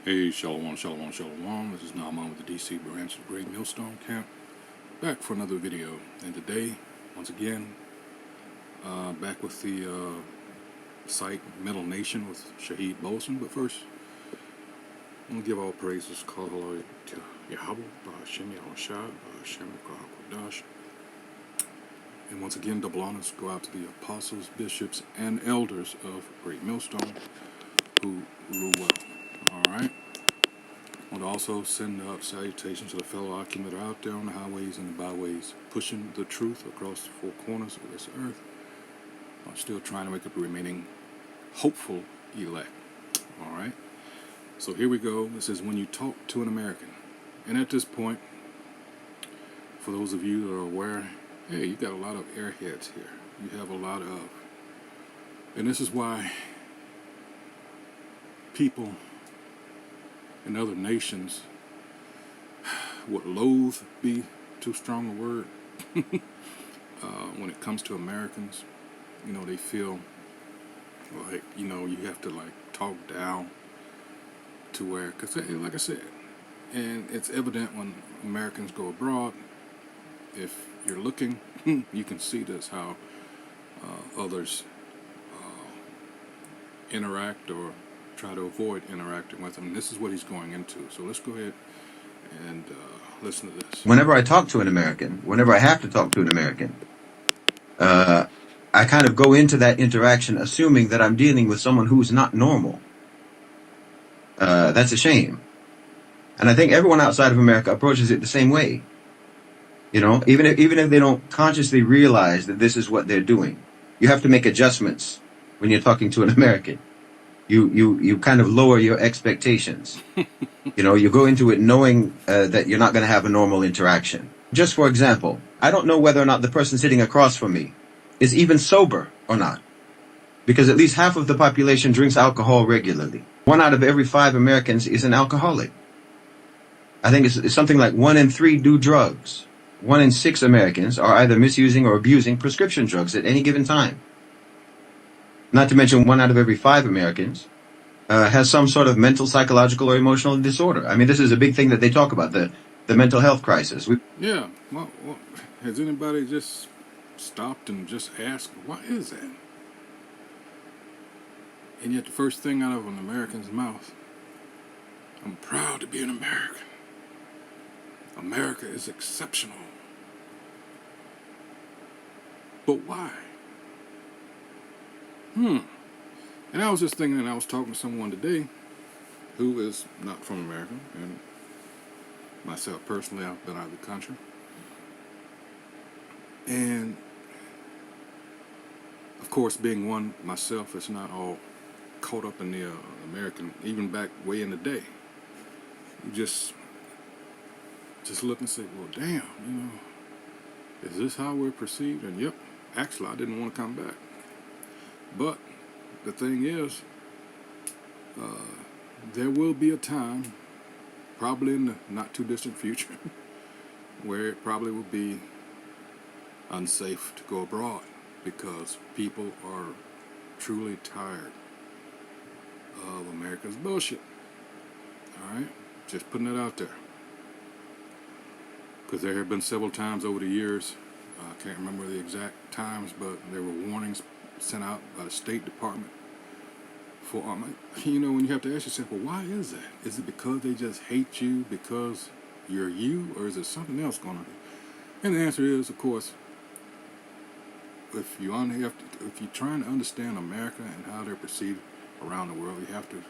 Hey, Shalom, Shalom, Shalom. This is Naaman with the DC branch of the Great Millstone Camp. Back for another video. And today, once again, back with the site Middle Nation with Shaheed Bolson. But first, I'm going to give all praises, call hello to Yahweh, Ba'ashem Yahushua, Ba'ashem Kodash. And once again, double honors go out to the apostles, bishops, and elders of Great Millstone who rule well. Alright. I want to also send up salutations to the fellow Akim that are out there on the highways and the byways, pushing the truth across the four corners of this earth. I'm still trying to make up the remaining hopeful elect. Alright. So here we go. This is when you talk to an American. And at this point, for those of you that are aware, hey, you got a lot of airheads here. You have a lot of. And this is why people in other nations would loathe be too strong a word. When it comes to Americans, you know, they feel like, you know, you have to like talk down to where, because like I said, and it's evident when Americans go abroad. If you're looking, you can see this, how others interact or try to avoid interacting with him. This is what he's going into. So let's go ahead and listen to this. Whenever I talk to an American, whenever I have to talk to an American, I kind of go into that interaction assuming that I'm dealing with someone who's not normal. That's a shame. And I think everyone outside of America approaches it the same way. You know, even if they don't consciously realize that this is what they're doing, you have to make adjustments when you're talking to an American. You kind of lower your expectations. You know, you go into it knowing that you're not going to have a normal interaction. Just for example, I don't know whether or not the person sitting across from me is even sober or not, because at least half of the population drinks alcohol regularly. 1 out of every 5 Americans is an alcoholic. I think it's something like 1 in 3 do drugs. 1 in 6 Americans are either misusing or abusing prescription drugs at any given time. Not to mention 1 out of every 5 Americans has some sort of mental, psychological, or emotional disorder. I mean, this is a big thing that they talk about, the mental health crisis. Yeah, well, has anybody just stopped and just asked, why is that? And yet the first thing out of an American's mouth, I'm proud to be an American. America is exceptional. But why? And I was just thinking, and I was talking to someone today who is not from America, and myself personally, I've been out of the country. And of course, being one myself, it's not all caught up in the American, even back way in the day. You just look and say, well, damn, you know, is this how we're perceived? And yep, actually, I didn't want to come back. But the thing is, there will be a time, probably in the not too distant future, where it probably will be unsafe to go abroad because people are truly tired of America's bullshit. Alright? Just putting it out there. Because there have been several times over the years, I can't remember the exact times, but there were warnings sent out by the State Department for, you know, when you have to ask yourself, well, why is that? Is it because they just hate you because you're you, or is there something else going on? And the answer is, of course, if you're trying to understand America and how they're perceived around the world, you have to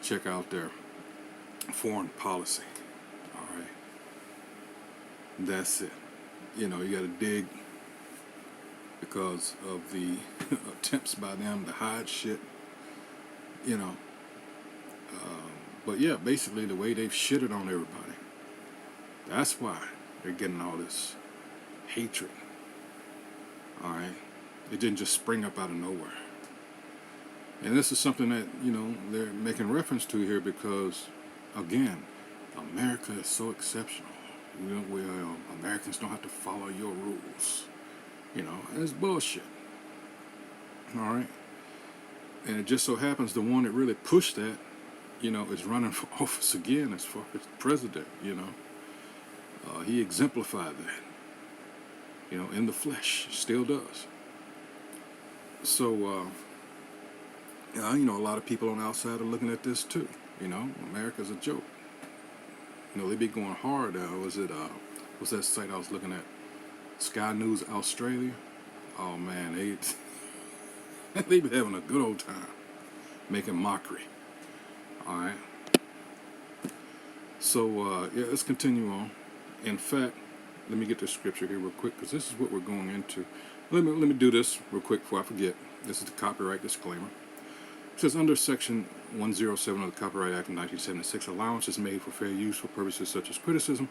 check out their foreign policy. All right, that's it. You know, you got to dig, because of the attempts by them to hide shit, you know. But yeah, basically the way they've shitted on everybody, that's why they're getting all this hatred. Alright? It didn't just spring up out of nowhere. And this is something that, you know, they're making reference to here because, again, America is so exceptional. You know, Americans don't have to follow your rules. You know, and it's bullshit. Alright? And it just so happens the one that really pushed that is running for office again as far as president. He exemplified that. In the flesh, still does. So, a lot of people on the outside are looking at this too. America's a joke. They be going hard. What's that site I was looking at? Sky News Australia. Oh man, they be having a good old time making mockery. All right. So let's continue on. In fact, let me get the scripture here real quick because this is what we're going into. Let me do this real quick before I forget. This is the copyright disclaimer. It says under Section 107 of the Copyright Act of 1976, allowance is made for fair use for purposes such as criticism,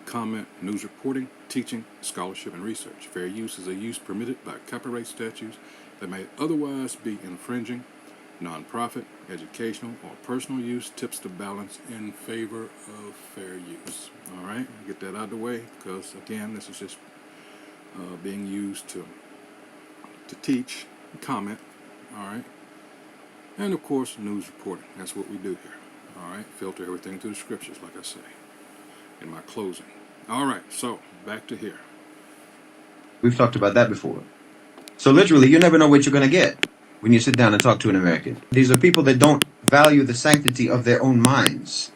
comment, news reporting, teaching, scholarship, and research. Fair use is a use permitted by copyright statutes that may otherwise be infringing. Non-profit, educational, or personal use tips the balance in favor of fair use. All right, get that out of the way because, again, this is just being used to teach, comment, all right? And, of course, news reporting. That's what we do here, all right? Filter everything through the scriptures, like I say, in my closing. All right, so back to here. We've talked about that before. So literally, you never know what you're going to get when you sit down and talk to an American. These are people that don't value the sanctity of their own minds,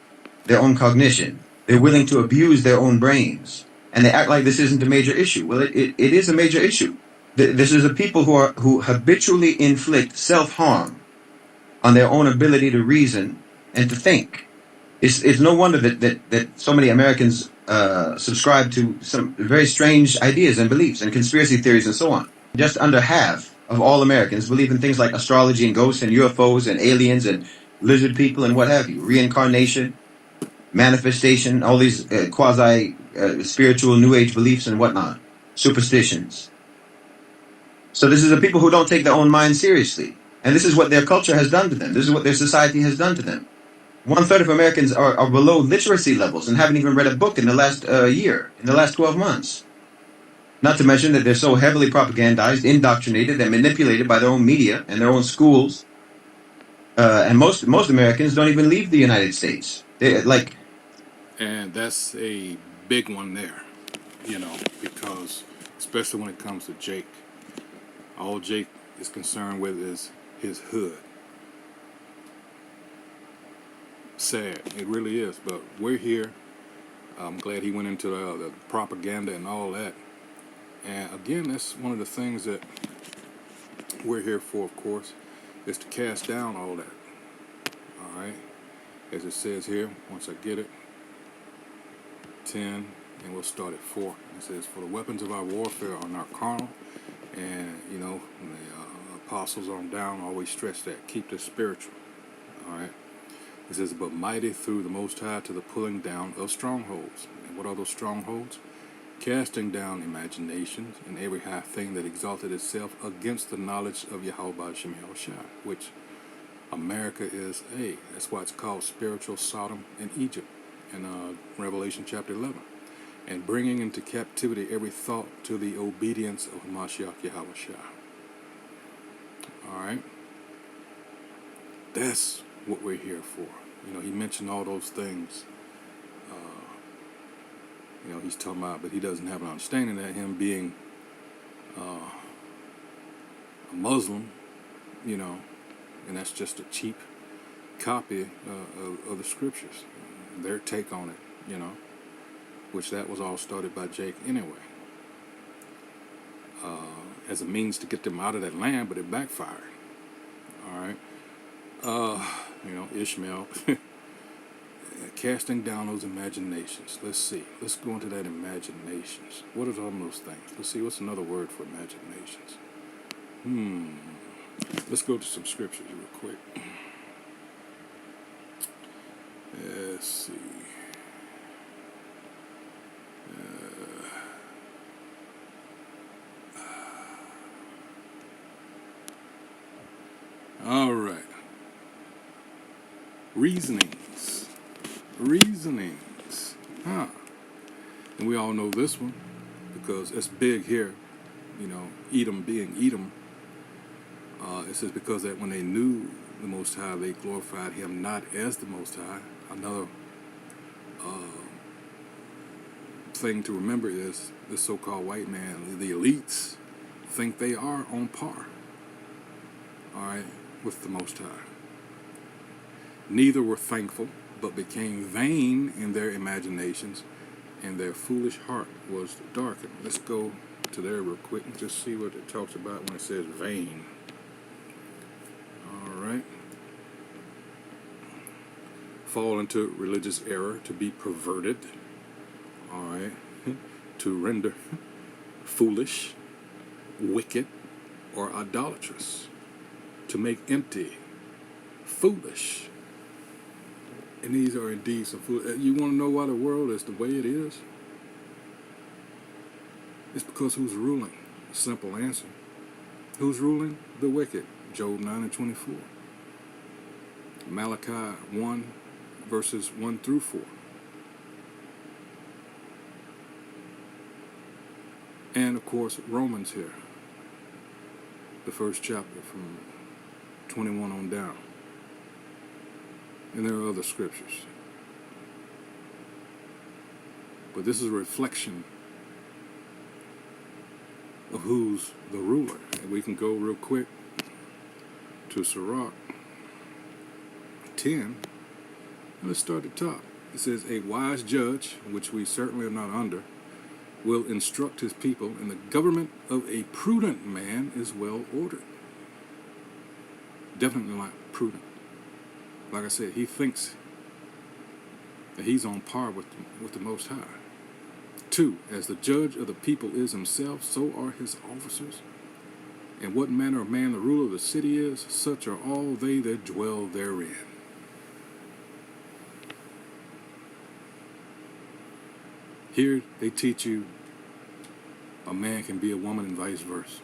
their own cognition. They're willing to abuse their own brains. And they act like this isn't a major issue. Well, it is a major issue. This is a people who habitually inflict self-harm on their own ability to reason and to think. It's no wonder that so many Americans subscribe to some very strange ideas and beliefs and conspiracy theories and so on. Just under half of all Americans believe in things like astrology and ghosts and UFOs and aliens and lizard people and what have you, reincarnation, manifestation, all these quasi-spiritual New Age beliefs and whatnot, superstitions. So this is a people who don't take their own mind seriously. And this is what their culture has done to them. This is what their society has done to them. 1/3 of Americans are below literacy levels and haven't even read a book in the last year, in the last 12 months. Not to mention that they're so heavily propagandized, indoctrinated, and manipulated by their own media and their own schools. And most Americans don't even leave the United States. And that's a big one there, because especially when it comes to Jake, all Jake is concerned with is his hood. Sad, it really is, but we're here. I'm glad he went into the propaganda and all that. And again, that's one of the things that we're here for, of course, is to cast down all that. All right, as it says here, once I get it, 10, and we'll start at 4. It says, "For the weapons of our warfare are not carnal," and the apostles on down always stress that. Keep this spiritual. All right. It says, "But mighty through the Most High to the pulling down of strongholds." And what are those strongholds? Casting down imaginations and every high thing that exalted itself against the knowledge of Yahweh Shem Yahushua, which America is that's why it's called spiritual Sodom and Egypt in Revelation chapter 11. And bringing into captivity every thought to the obedience of Mashiach Yahushua. All right? That's what we're here for. He mentioned all those things. He's talking about, but he doesn't have an understanding that him being a Muslim, and that's just a cheap copy of the scriptures, their take on it, which that was all started by Jake anyway, as a means to get them out of that land, but it backfired. All right, Ishmael. Casting down those imaginations. Let's see. Let's go into that imaginations. What are all those things? Let's see. What's another word for imaginations? Let's go to some scriptures real quick. Let's see. All right. Reasonings. And we all know this one because it's big here. Edom being Edom. It says, because that when they knew the Most High, they glorified him not as the Most High. Another thing to remember is the so-called white man, the elites, think they are on par, all right, with the Most High. Neither were thankful, but became vain in their imaginations, and their foolish heart was darkened. Let's go to there real quick and just see what it talks about when it says vain. All right. Fall into religious error, to be perverted. All right. To render foolish, wicked, or idolatrous. To make empty, foolish. And these are indeed some foolish. You want to know why the world is the way it is? It's because who's ruling? Simple answer. Who's ruling? The wicked. Job 9:24. Malachi 1, verses 1 through 4. And of course, Romans here. The first chapter from 21 on down. And there are other scriptures. But this is a reflection of who's the ruler. And we can go real quick to Sirach 10. Let's start at the top. It says, a wise judge, which we certainly are not under, will instruct his people, and the government of a prudent man is well ordered. Definitely not prudent. Like I said, he thinks that he's on par with the Most High. 2, as the judge of the people is himself, so are his officers. And what manner of man the ruler of the city is, such are all they that dwell therein. Here they teach you a man can be a woman and vice versa.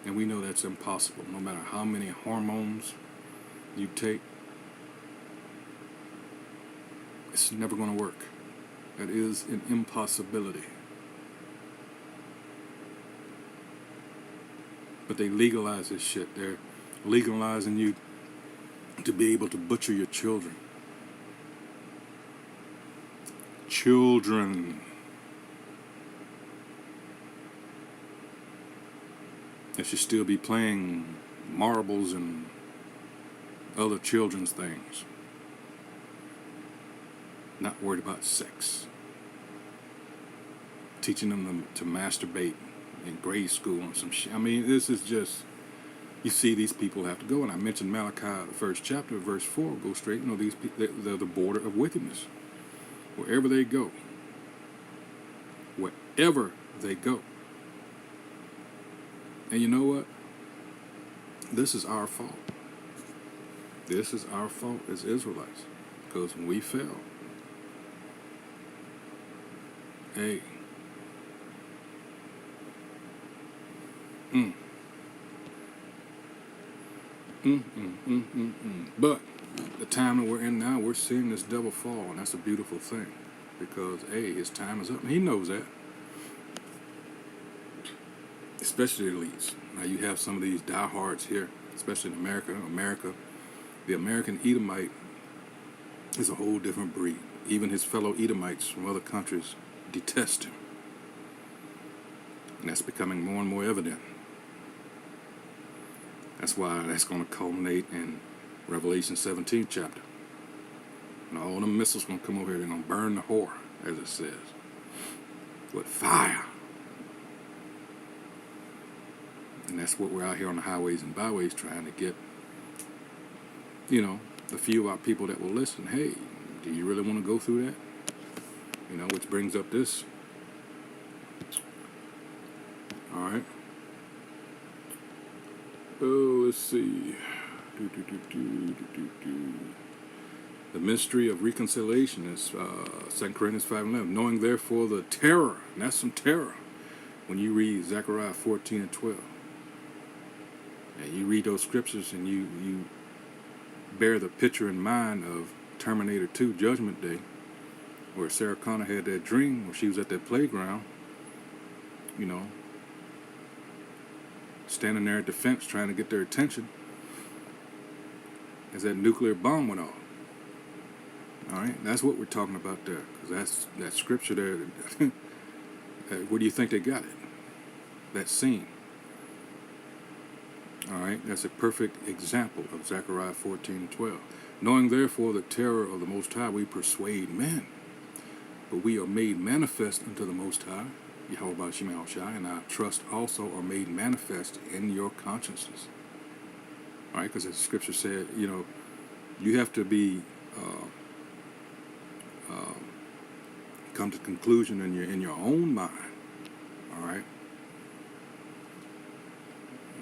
And we know that's impossible. No matter how many hormones you take, it's never going to work. That is an impossibility. But they legalize this shit. They're legalizing you to be able to butcher your children. Children. They should still be playing marbles and other children's things. Not worried about sex. Teaching them to masturbate in grade school and some shit. I mean, this is just, you see these people have to go. And I mentioned Malachi, the first chapter, verse 4, go straight. You know, these people, they're the border of wickedness. Wherever they go. Wherever they go. And you know what? This is our fault. This is our fault as Israelites. Because when we fell, hey, But the time that we're in now, we're seeing this double fall, and that's a beautiful thing. Because, hey, his time is up, and he knows that. Especially the elites. Now you have some of these diehards here, especially in America. The American Edomite is a whole different breed. Even his fellow Edomites from other countries detest him. And that's becoming more and more evident. That's why that's going to culminate in Revelation 17 chapter. And all the missiles going to come over here. They're going to burn the whore, as it says, with fire. And that's what we're out here on the highways and byways trying to get, you know, the few of our people that will listen. Hey, do you really want to go through that? You know, which brings up this. All right. Oh, let's see. The mystery of reconciliation is 2 Corinthians 5:11. Knowing therefore the terror, and that's some terror, when you read Zechariah 14 and 12. And you read those scriptures and you bear the picture in mind of Terminator 2 Judgment Day, where Sarah Connor had that dream where she was at that playground, you know, standing there at the fence trying to get their attention as that nuclear bomb went off. All right, that's what we're talking about there, because that's that scripture there. Where do you think they got it? That scene. All right, that's a perfect example of Zechariah 14:12. Knowing therefore the terror of the Most High, we persuade men, but we are made manifest unto the Most High, Yahweh Shema Shai, and our trust also are made manifest in your consciences. All right, because as the scripture said, you have to be come to conclusion in your own mind. All right,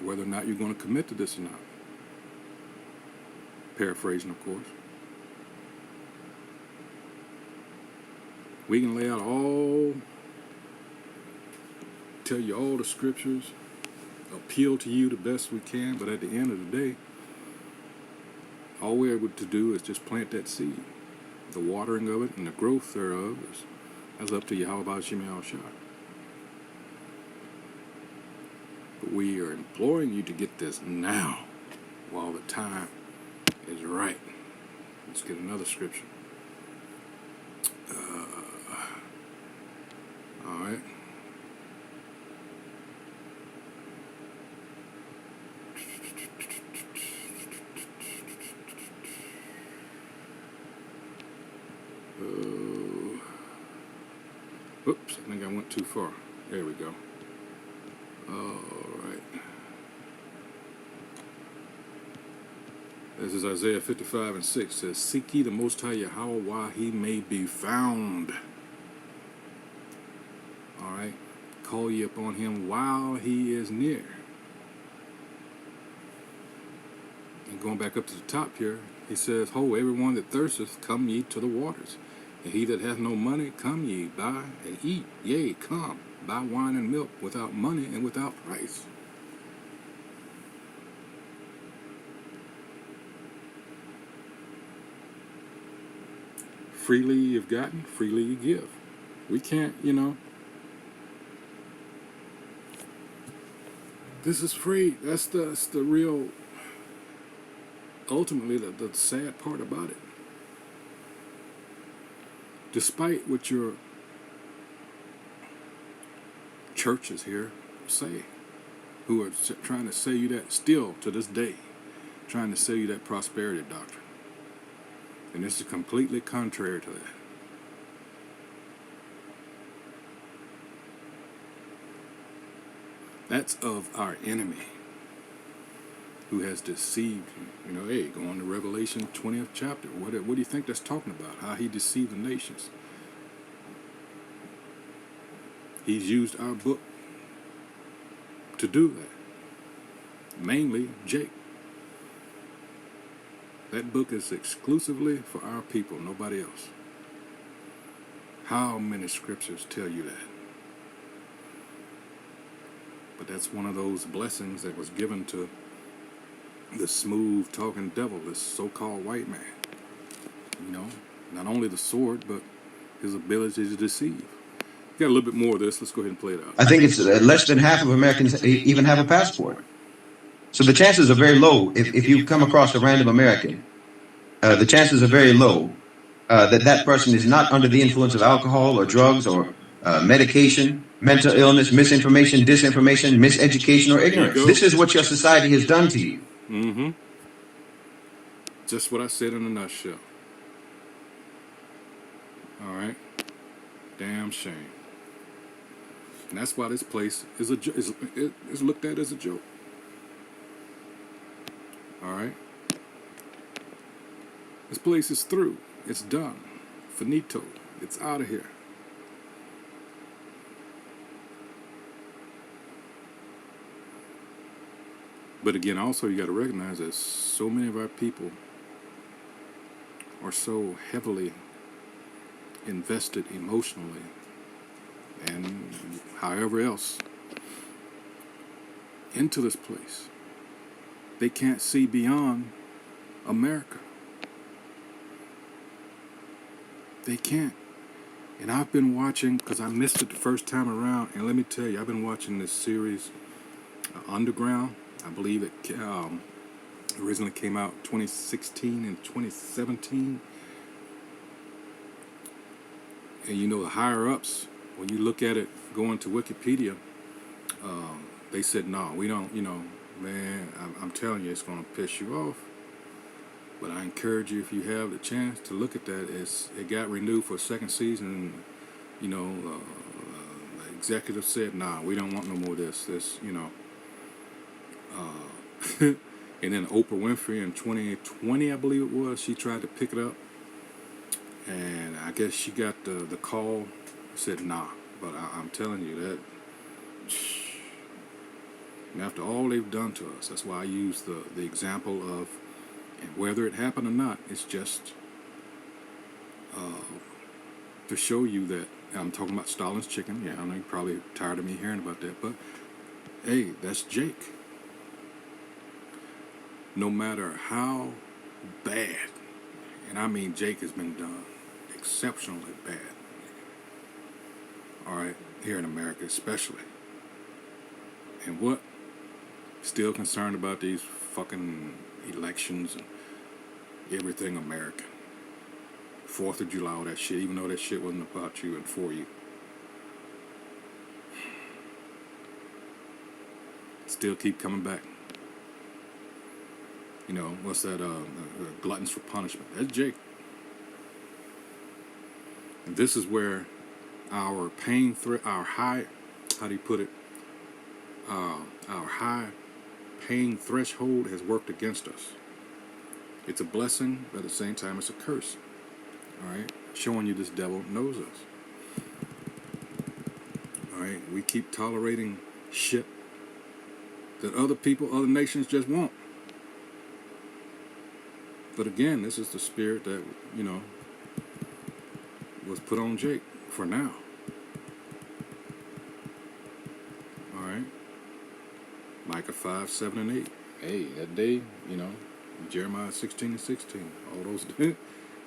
whether or not you're going to commit to this or not. Paraphrasing, of course. We can lay out tell you all the scriptures, appeal to you the best we can, but at the end of the day, all we're able to do is just plant that seed. The watering of it and the growth thereof that's up to Yahweh Shema Shai. But we are imploring you to get this now, while the time is right. Let's get another scripture. All right. Oops, I think I went too far. There we go. All right. This is Isaiah 55:6. It says, seek ye the Most High Yahweh while he may be found. All right. Call ye upon him while he is near. And going back up to the top here, he says, ho, everyone that thirsteth, come ye to the waters. And he that hath no money, come ye, buy and eat. Yea, come, buy wine and milk without money and without price. Freely you've gotten, freely you give. We can't, this is free. That's the real, ultimately, the sad part about it. Despite what your churches here say, who are trying to sell you that, still to this day, trying to sell you that prosperity doctrine. And this is completely contrary to that. That's of our enemy, who has deceived you. Hey, go on to Revelation 20th chapter. What do you think that's talking about? How he deceived the nations. He's used our book to do that. Mainly Jake. That book is exclusively for our people, nobody else. How many scriptures tell you that? But that's one of those blessings that was given to the smooth talking devil, this so-called white man. Not only the sword, but his ability to deceive. Got a little bit more of this. Let's go ahead and play it out. I think it's less than half of Americans even have a passport. So the chances are very low. If you come across a random American, the chances are very low that person is not under the influence of alcohol or drugs or medication, mental illness, misinformation, disinformation, miseducation, or ignorance. This is what your society has done to you. Mm-hmm. Just what I said in a nutshell. All right. Damn shame. And that's why this place is looked at as a joke. All right. This place is through. It's done. Finito. It's out of here. But again, also you got to recognize that so many of our people are so heavily invested emotionally and however else into this place. They can't see beyond America. They can't. And I've been watching, because I missed it the first time around, and let me tell you, I've been watching this series Underground. I believe it originally came out 2016 and 2017. And you know, the higher ups, when you look at it, going to Wikipedia, they said, no, we don't, you know, man, I'm telling you, it's going to piss you off. But I encourage you, if you have the chance, to look at that. It got renewed for a second season. And, you know, the executive said, nah, we don't want no more of this, you know. And then Oprah Winfrey in 2020, I believe it was, she tried to pick it up. And I guess she got the call, said nah. But I'm telling you that, and after all they've done to us, that's why I use the example of, and whether it happened or not, it's just to show you that, I'm talking about Stalin's chicken. Yeah, I know you're probably tired of me hearing about that, but hey, that's Jake. No matter how bad, and I mean Jake has been done exceptionally bad, all right, here in America especially. And what? Still concerned about these fucking elections and everything American. 4th of July, all that shit, even though that shit wasn't about you and for you. Still keep coming back. You know, what's that, gluttons for punishment. That's Jake. And this is where our our high, how do you put it? Our high pain threshold has worked against us. It's a blessing, but at the same time it's a curse. Alright? Showing you this devil knows us. Alright? We keep tolerating shit that other people, other nations just won't. But again, this is the spirit that, you know, was put on Jake for now. Alright? Micah 5, 7, and 8. Hey, that day, you know, Jeremiah 16 and 16. All those,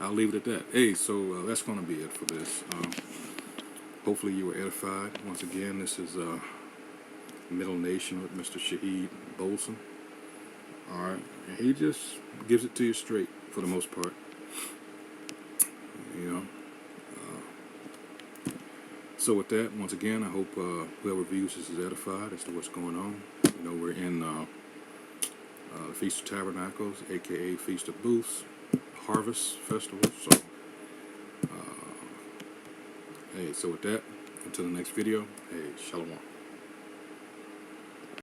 I'll leave it at that. Hey, so that's going to be it for this. Hopefully you were edified. Once again, this is Middle Nation with Mr. Shaheed Bolson. Alright, and he just gives it to you straight for the most part. You know. So with that, once again, I hope whoever views this is edified as to what's going on. You know, we're in the Feast of Tabernacles, aka Feast of Booths, Harvest Festival. So, hey, so with that, until the next video, hey, Shalom.